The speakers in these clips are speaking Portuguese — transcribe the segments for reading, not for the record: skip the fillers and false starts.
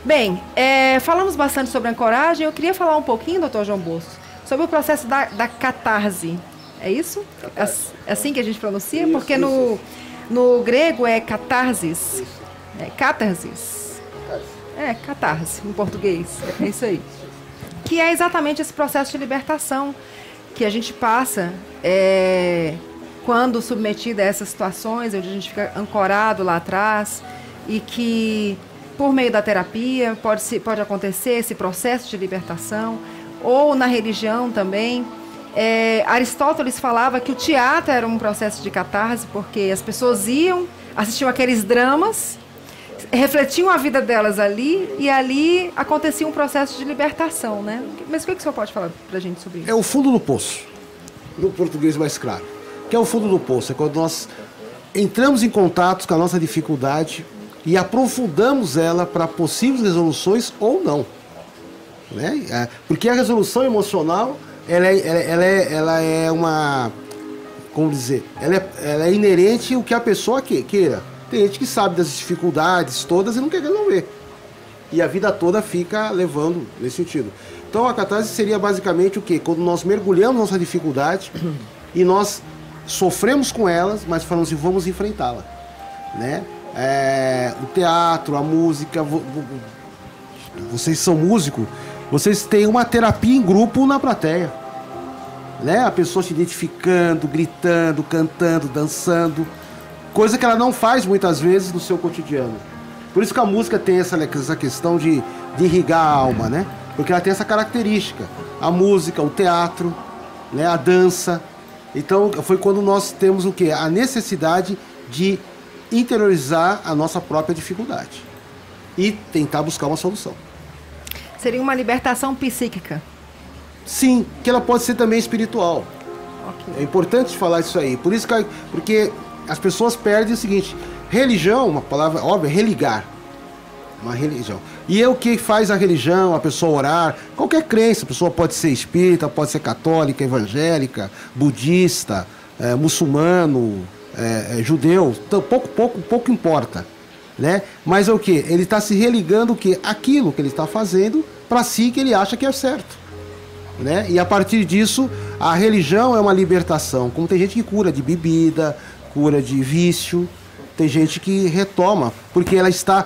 Bem, falamos bastante sobre ancoragem. Eu queria falar um pouquinho, doutor João Bosco, sobre o processo da catarse. É isso? É assim que a gente pronuncia? Isso, porque no grego é catarsis. Catarsis. Catarse, em português. É isso aí. Que é exatamente esse processo de libertação que a gente passa quando submetido a essas situações, onde a gente fica ancorado lá atrás, e que, por meio da terapia, pode acontecer esse processo de libertação, ou na religião também. Aristóteles falava que o teatro era um processo de catarse, porque as pessoas assistiam aqueles dramas, refletiam a vida delas ali, e ali acontecia um processo de libertação, né? Mas o que o senhor pode falar pra gente sobre isso? É o fundo do poço, no português mais claro. Que é o fundo do poço, é quando nós entramos em contato com a nossa dificuldade e aprofundamos ela para possíveis resoluções ou não. Né? Porque a resolução emocional, ela é uma... Como dizer? Ela é inerente ao que a pessoa queira. Tem gente que sabe das dificuldades todas e não quer resolver. E a vida toda fica levando nesse sentido. Então a catarse seria basicamente o quê? Quando nós mergulhamos nossa dificuldade e nós sofremos com elas, mas falamos assim, vamos enfrentá-la. Né? O teatro, a música... Vocês são músicos, vocês têm uma terapia em grupo na plateia. Né? A pessoa se identificando, gritando, cantando, dançando. Coisa que ela não faz muitas vezes no seu cotidiano. Por isso que a música tem essa questão de irrigar a alma, né? Porque ela tem essa característica. A música, o teatro, né? A dança. Então foi quando nós temos o quê? A necessidade de interiorizar a nossa própria dificuldade. E tentar buscar uma solução. Seria uma libertação psíquica? Sim, que ela pode ser também espiritual. Okay. É importante falar isso aí. Por isso que, porque as pessoas perdem o seguinte: religião, uma palavra óbvia, religar. Uma religião. E é o que faz a religião, a pessoa orar, qualquer crença, a pessoa pode ser espírita, pode ser católica, evangélica, budista, muçulmano, judeu, então, pouco importa. Né? Mas é o que? Ele está se religando o que? Aquilo que ele está fazendo para si que ele acha que é certo. Né? E a partir disso, a religião é uma libertação. Como tem gente que cura de bebida, cura de vício, tem gente que retoma, porque ela está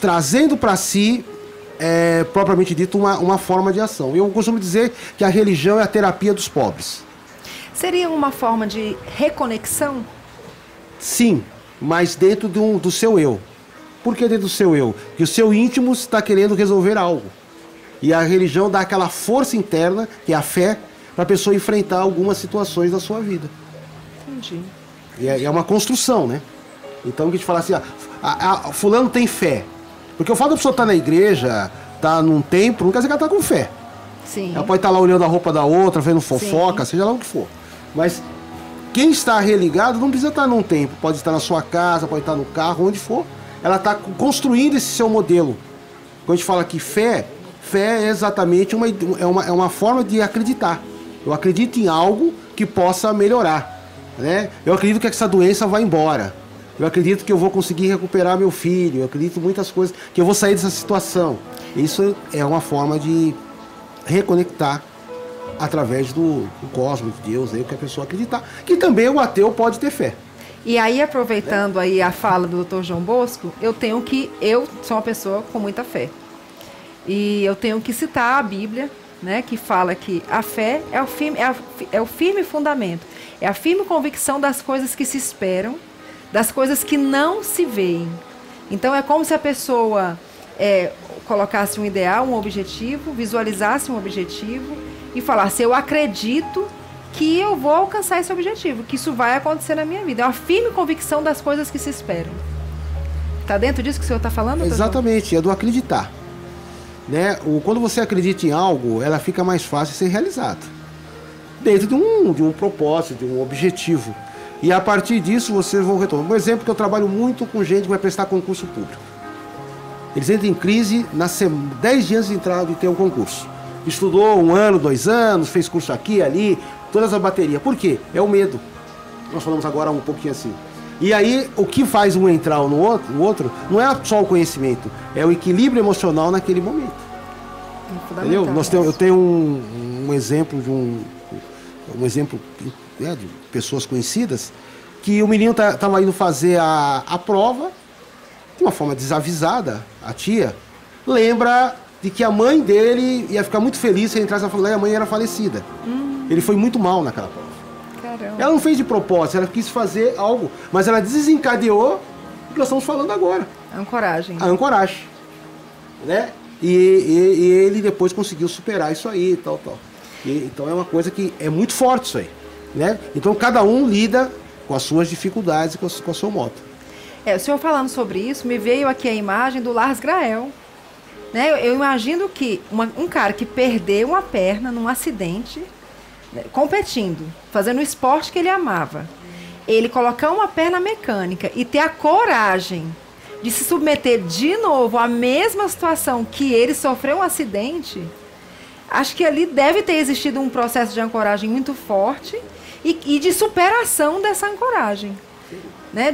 trazendo para si, propriamente dito, uma forma de ação. Eu costumo dizer que a religião é a terapia dos pobres. Seria uma forma de reconexão? Sim, mas dentro do seu eu. Por que dentro do seu eu? Porque o seu íntimo está querendo resolver algo. E a religião dá aquela força interna, que é a fé, para a pessoa enfrentar algumas situações da sua vida. Entendi. E é uma construção, né? Então a gente fala assim, fulano tem fé. Porque o fato da pessoa estar na igreja, estar num templo, não quer dizer que ela está com fé. Sim. Ela pode estar lá olhando a roupa da outra, vendo fofoca, sim, seja lá o que for. Mas quem está religado não precisa estar num templo. Pode estar na sua casa, pode estar no carro, onde for. Ela está construindo esse seu modelo. Quando a gente fala que fé é exatamente uma forma de acreditar. Eu acredito em algo que possa melhorar. Né? Eu acredito que essa doença vai embora. Eu acredito que eu vou conseguir recuperar meu filho. Eu acredito em muitas coisas, que eu vou sair dessa situação. Isso é uma forma de reconectar através do cosmos, de Deus, aí, que a pessoa acreditar. Que também o ateu pode ter fé. E aí, aproveitando aí a fala do Dr. João Bosco, eu sou uma pessoa com muita fé. E eu tenho que citar a Bíblia, né, que fala que a fé é o firme fundamento, é a firme convicção das coisas que se esperam, das coisas que não se veem. Então é como se a pessoa colocasse um ideal, um objetivo, visualizasse um objetivo e falasse: eu acredito que eu vou alcançar esse objetivo, que isso vai acontecer na minha vida. É uma firme convicção das coisas que se esperam. Está dentro disso que o senhor está falando? Exatamente, é do acreditar. Né? Quando você acredita em algo, ela fica mais fácil de ser realizada. Dentro de um propósito, de um objetivo. E a partir disso vocês vão retomar. Um exemplo que eu trabalho muito com gente que vai prestar concurso público. Eles entram em crise 10 dias de ter um concurso. Estudou 1 ano, 2 anos, fez curso aqui, ali, todas as baterias. Por quê? É o medo. Nós falamos agora um pouquinho assim. E aí, o que faz um entrar no outro não é só o conhecimento, é o equilíbrio emocional naquele momento. Entendeu? Eu tenho um exemplo de um exemplo, né, de pessoas conhecidas, que o menino estava indo fazer a prova, de uma forma desavisada, a tia lembra de que a mãe dele ia ficar muito feliz se ele entrasse na faculdade e a mãe era falecida. Ele foi muito mal naquela prova. Caramba. Ela não fez de propósito, ela quis fazer algo, mas ela desencadeou o que nós estamos falando agora. Ancoragem. A ancoragem. Né? E ele depois conseguiu superar isso aí e tal. Então é uma coisa que é muito forte isso aí. Né? Então cada um lida com as suas dificuldades e com o seu modo. O senhor falando sobre isso, me veio aqui a imagem do Lars Grael. Né? Eu imagino que um cara que perdeu uma perna num acidente, né, competindo, fazendo o esporte que ele amava, ele colocar uma perna mecânica e ter a coragem de se submeter de novo à mesma situação que ele sofreu um acidente, acho que ali deve ter existido um processo de ancoragem muito forte e de superação dessa ancoragem. Né?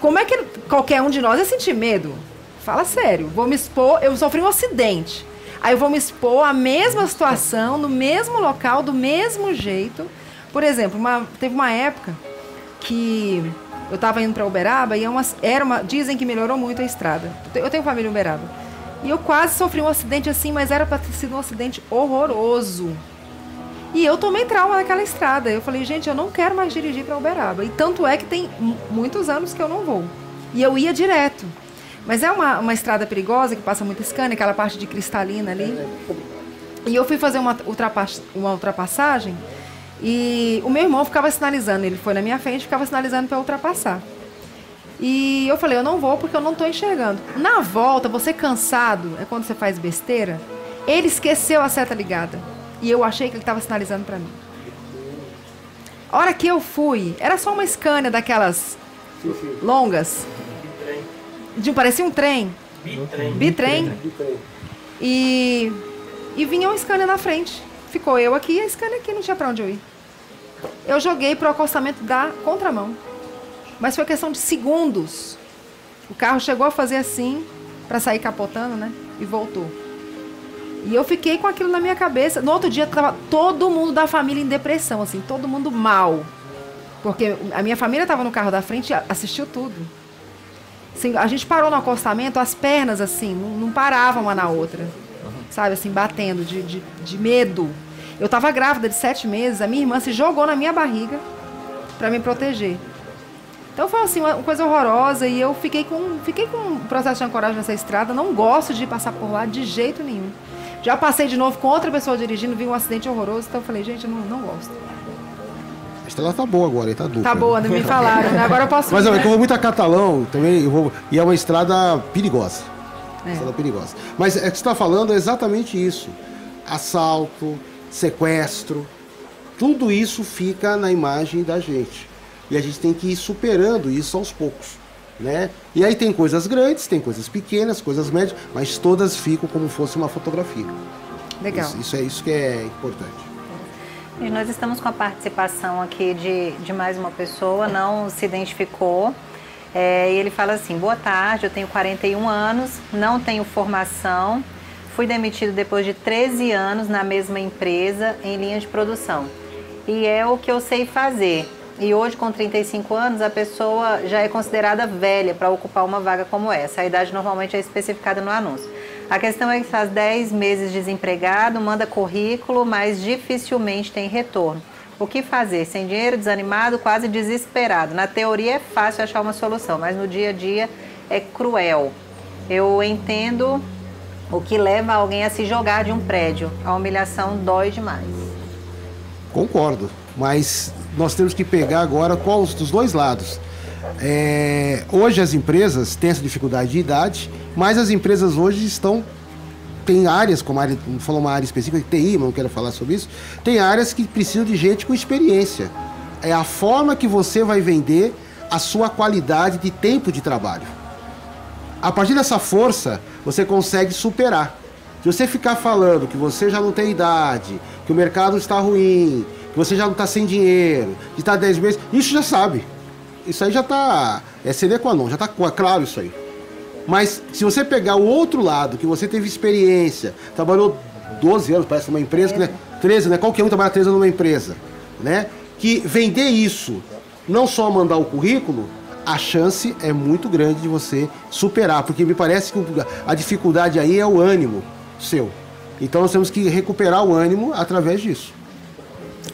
Como é que qualquer um de nós ia sentir medo? Fala sério, vou me expor, eu sofri um acidente, aí eu vou me expor à mesma situação, no mesmo local, do mesmo jeito. Por exemplo, teve uma época que eu estava indo para Uberaba e dizem que melhorou muito a estrada. Eu tenho família em Uberaba. E eu quase sofri um acidente assim, mas era para ter sido um acidente horroroso. E eu tomei trauma naquela estrada. Eu falei, gente, eu não quero mais dirigir para Uberaba. E tanto é que tem muitos anos que eu não vou. E eu ia direto. Mas é uma estrada perigosa, que passa muita Scania, aquela parte de cristalina ali. E eu fui fazer uma ultrapassagem e o meu irmão ficava sinalizando. Ele foi na minha frente e ficava sinalizando para ultrapassar. E eu falei, eu não vou porque eu não estou enxergando. Na volta, você cansado, é quando você faz besteira, ele esqueceu a seta ligada. E eu achei que ele estava sinalizando para mim. A hora que eu fui, era só uma Scania daquelas longas. Parecia um trem. Bitrem. E vinha um Scania na frente. Ficou eu aqui e a Scania aqui, não tinha para onde eu ir. Eu joguei pro acostamento da contramão. Mas foi questão de segundos. O carro chegou a fazer assim, para sair capotando, né? E voltou. E eu fiquei com aquilo na minha cabeça. No outro dia, tava todo mundo da família em depressão, assim, todo mundo mal. Porque a minha família estava no carro da frente e assistiu tudo. Assim, a gente parou no acostamento, as pernas, assim, não paravam uma na outra. Sabe, assim, batendo de medo. Eu estava grávida de 7 meses, a minha irmã se jogou na minha barriga para me proteger. Então foi assim, uma coisa horrorosa e eu fiquei com um processo de ancoragem nessa estrada, não gosto de passar por lá de jeito nenhum. Já passei de novo com outra pessoa dirigindo, vi um acidente horroroso, então eu falei, gente, eu não gosto. A estrada tá boa agora, hein? Tá dupla. Tá boa, não me falaram, né? Agora eu posso... Mas eu vou muito a Catalão também, e é uma estrada perigosa. Estrada perigosa. Mas é que você está falando é exatamente isso. Assalto, sequestro, tudo isso fica na imagem da gente. E a gente tem que ir superando isso aos poucos, né? E aí tem coisas grandes, tem coisas pequenas, coisas médias, mas todas ficam como fosse uma fotografia. Legal. Isso que é importante. E nós estamos com a participação aqui de mais uma pessoa, não se identificou. E ele fala assim, boa tarde, eu tenho 41 anos, não tenho formação, fui demitido depois de 13 anos na mesma empresa em linha de produção. E é o que eu sei fazer. E hoje, com 35 anos, a pessoa já é considerada velha para ocupar uma vaga como essa. A idade normalmente é especificada no anúncio. A questão é que faz 10 meses desempregado, manda currículo, mas dificilmente tem retorno. O que fazer? Sem dinheiro, desanimado, quase desesperado. Na teoria é fácil achar uma solução, mas no dia a dia é cruel. Eu entendo o que leva alguém a se jogar de um prédio. A humilhação dói demais. Concordo, mas nós temos que pegar agora qual dos dois lados. Hoje as empresas têm essa dificuldade de idade, mas as empresas hoje tem áreas, como a área, não falou uma área específica de TI, mas não quero falar sobre isso, tem áreas que precisam de gente com experiência. É a forma que você vai vender a sua qualidade de tempo de trabalho. A partir dessa força, você consegue superar. Se você ficar falando que você já não tem idade, que o mercado está ruim, que você já não está sem dinheiro, que está 10 meses, isso já sabe. isso aí já está, sine qua non, já está claro isso aí. Mas se você pegar o outro lado, que você teve experiência, trabalhou 12 anos, parece, numa empresa, né? 13, né? Qualquer um trabalha 13 anos numa empresa, né? Que vender isso, não só mandar o currículo, a chance é muito grande de você superar, porque me parece que a dificuldade aí é o ânimo seu. Então nós temos que recuperar o ânimo através disso.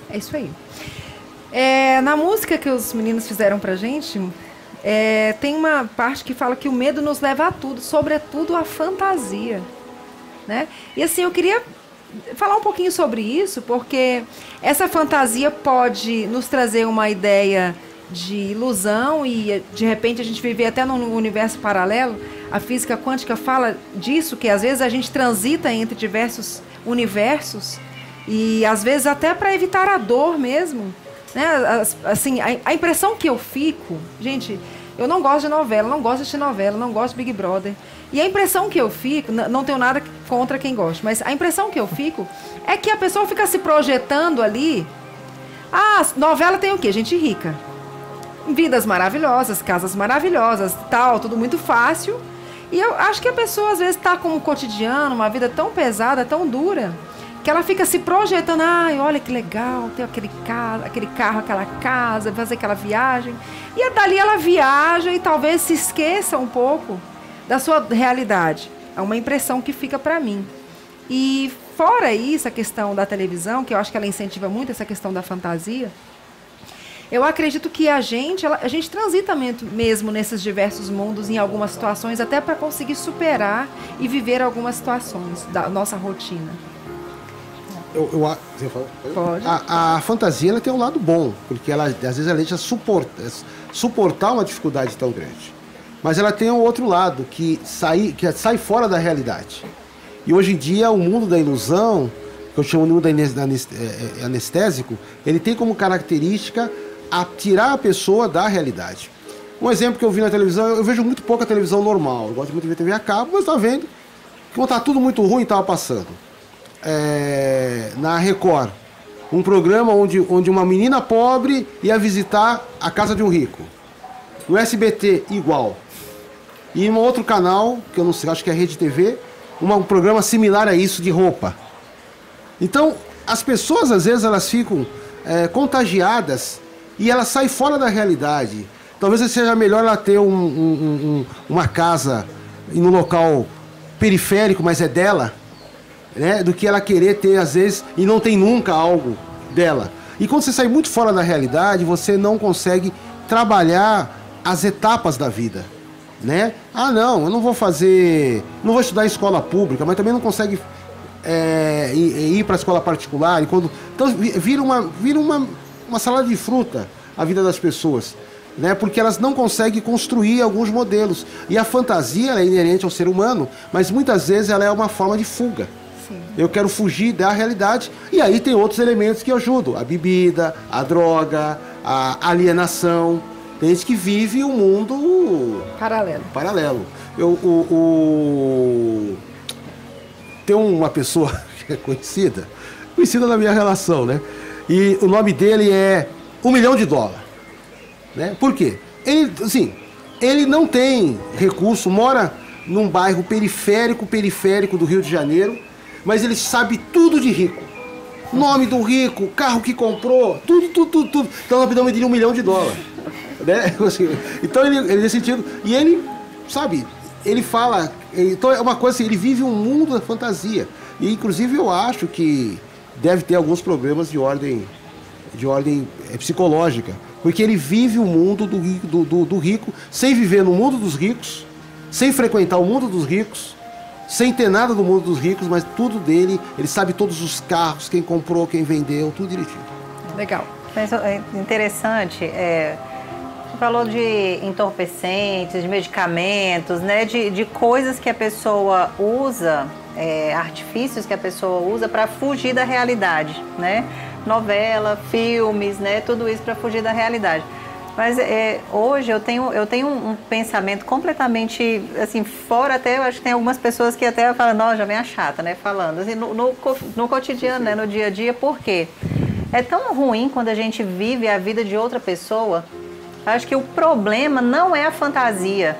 É isso aí. Na música que os meninos fizeram pra gente, tem uma parte que fala que o medo nos leva a tudo, sobretudo a fantasia, né? E assim, eu queria falar um pouquinho sobre isso, porque essa fantasia pode nos trazer uma ideia de ilusão e de repente a gente viver até num universo paralelo. A física quântica fala disso, que às vezes a gente transita entre diversos universos e às vezes até para evitar a dor mesmo, né? Assim, a impressão que eu fico, gente, eu não gosto de novela, não gosto de assistir novela, não gosto de Big Brother. E a impressão que eu fico, não tenho nada contra quem gosta, mas a impressão que eu fico é que a pessoa fica se projetando ali. Novela tem o quê? Gente rica. Vidas maravilhosas, casas maravilhosas, tal, tudo muito fácil. E eu acho que a pessoa às vezes está com um cotidiano, uma vida tão pesada, tão dura, que ela fica se projetando. Olha que legal, ter aquele carro, aquela casa, fazer aquela viagem. E dali ela viaja e talvez se esqueça um pouco da sua realidade. É uma impressão que fica para mim. E fora isso, a questão da televisão, que eu acho que ela incentiva muito essa questão da fantasia, eu acredito que a gente transita mesmo nesses diversos mundos em algumas situações, até para conseguir superar e viver algumas situações da nossa rotina. Você fala? Pode. A fantasia, ela tem um lado bom, porque ela, às vezes ela deixa suportar uma dificuldade tão grande. Mas ela tem um outro lado, que sai fora da realidade. E hoje em dia, o mundo da ilusão, que eu chamo de mundo anestésico, ele tem como característica a tirar a pessoa da realidade. Um exemplo que eu vi na televisão, eu vejo muito pouca televisão normal. Eu gosto muito de ver TV a cabo, mas tá vendo que quando tá tudo muito ruim, tava passando. Na Record, um programa onde uma menina pobre ia visitar a casa de um rico. No SBT, igual. E em um outro canal, que eu não sei, acho que é Rede TV, um programa similar a isso, de roupa. Então, as pessoas, às vezes, elas ficam contagiadas e elas saem fora da realidade. Talvez seja melhor ela ter uma casa em um local periférico, mas é dela, né, do que ela querer ter, às vezes, e não tem nunca algo dela. E quando você sai muito fora da realidade, você não consegue trabalhar as etapas da vida, né? Não, eu não vou estudar em escola pública, mas também não consegue ir para a escola particular. Então vira uma salada de fruta a vida das pessoas, né? Porque elas não conseguem construir alguns modelos. E a fantasia, ela é inerente ao ser humano, mas muitas vezes ela é uma forma de fuga. Sim. Eu quero fugir da realidade. E aí tem outros elementos que ajudam: a bebida, a droga, a alienação. Tem gente que vive um mundo paralelo. Tem uma pessoa que é conhecida na minha relação, né? E o nome dele é $1 milhão, né? Por quê? Ele não tem recurso, mora num bairro periférico do Rio de Janeiro, mas ele sabe tudo de rico. Nome do rico, carro que comprou, tudo. Então o nome dele é $1 milhão. Né? Então ele nesse sentido, e ele, sabe, ele fala, então é uma coisa assim, ele vive um mundo da fantasia. E inclusive eu acho que deve ter alguns problemas de ordem psicológica, porque ele vive o mundo do rico, sem viver no mundo dos ricos, sem frequentar o mundo dos ricos, sem ter nada do mundo dos ricos, mas tudo dele, ele sabe todos os carros, quem comprou, quem vendeu, tudo direitinho. Legal. Mas é interessante, você falou de entorpecentes, de medicamentos, né, de coisas que a pessoa usa, artifícios que a pessoa usa para fugir da realidade, né? Novela, filmes, né? Tudo isso para fugir da realidade. Mas hoje eu tenho um pensamento completamente assim, fora. Até eu acho que tem algumas pessoas que até falam, nossa, já vem a chata, né? Falando assim, no cotidiano, né? No dia a dia. Por quê? É tão ruim quando a gente vive a vida de outra pessoa Acho que o problema não é a fantasia.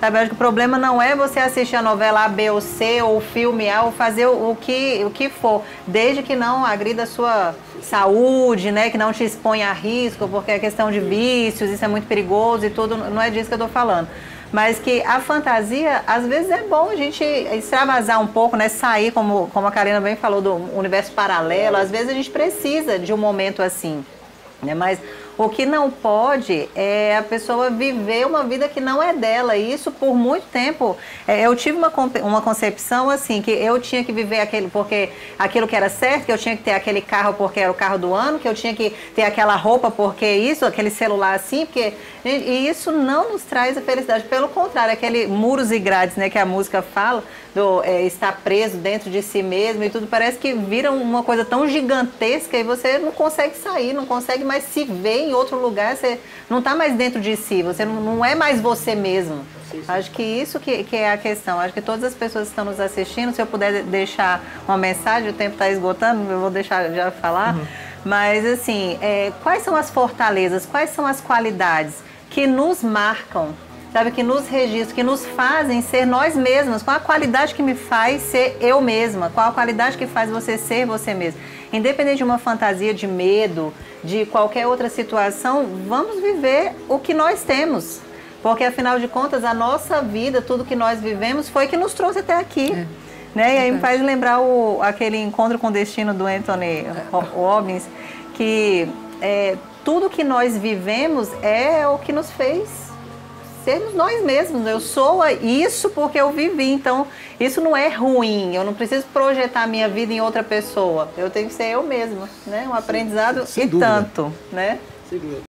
Sabe, acho que o problema não é você assistir a novela A, B ou C, ou o filme A, ou fazer o que for, desde que não agrida a sua saúde, né, que não te exponha a risco, porque é questão de vícios, isso é muito perigoso e tudo, não é disso que eu estou falando. Mas que a fantasia, às vezes é bom a gente extravasar um pouco, né, sair, como a Karina bem falou, do universo paralelo, às vezes a gente precisa de um momento assim, né, mas o que não pode é a pessoa viver uma vida que não é dela. E isso por muito tempo. Eu tive uma concepção assim, que eu tinha que viver porque aquilo que era certo, que eu tinha que ter aquele carro porque era o carro do ano, que eu tinha que ter aquela roupa porque isso, aquele celular assim, porque... E isso não nos traz a felicidade. Pelo contrário, aquele muros e grades, né, que a música fala, estar preso dentro de si mesmo e tudo, parece que vira uma coisa tão gigantesca e você não consegue sair, não consegue mais se ver em outro lugar, você não está mais dentro de si, você não é mais você mesmo. Sim. Acho que isso que é a questão. Acho que todas as pessoas que estão nos assistindo, se eu puder deixar uma mensagem, o tempo está esgotando, eu vou deixar já falar, mas assim, quais são as fortalezas, quais são as qualidades que nos marcam, sabe, que nos registram, que nos fazem ser nós mesmos? Qual a qualidade que me faz ser eu mesma? Qual a qualidade que faz você ser você mesmo? Independente de uma fantasia de medo, de qualquer outra situação, vamos viver o que nós temos. Porque, afinal de contas, a nossa vida, tudo que nós vivemos, foi que nos trouxe até aqui. Né? E aí me faz lembrar aquele Encontro com o Destino do Anthony Robbins, que tudo que nós vivemos é o que nos fez sermos nós mesmos. Eu sou isso porque eu vivi, então isso não é ruim, eu não preciso projetar a minha vida em outra pessoa, eu tenho que ser eu mesma, né? Um aprendizado e tanto, né?